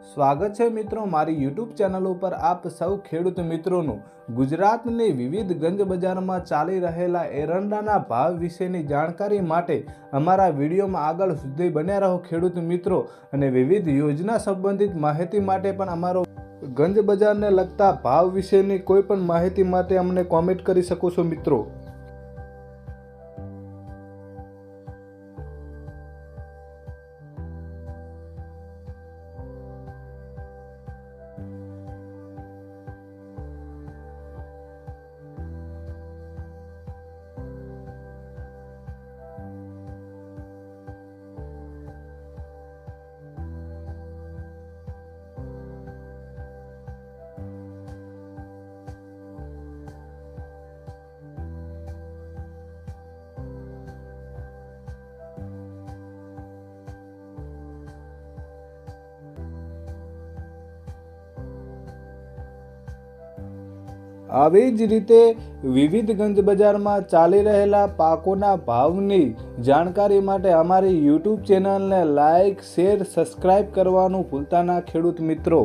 સ્વાગત છે મિત્રો મારી YouTube ચેનલ ઉપર આપ સૌ ખેડૂત મિત્રોનું। ગુજરાતની વિવિધ ગંજ બજારમાં ચાલી રહેલા એરંડાના ભાવ વિશેની જાણકારી માટે અમારા વિડીયોમાં આગળ સુધી બન્યા રહો ખેડૂત મિત્રો। અને વિવિધ યોજના સંબંધિત માહિતી માટે પણ અમારો ગંજ બજારને લગતા ભાવ વિશેની કોઈ પણ માહિતી માટે અમને કોમેન્ટ કરી શકો છો મિત્રો। આવી જ રીતે વિવિધ ગંજ બજારમાં ચાલી રહેલા પાકોના ભાવની જાણકારી માટે અમારી YouTube ચેનલને લાઇક, શેર, સબસ્ક્રાઇબ કરવાનું ભૂલતા ના ખેડૂત મિત્રો।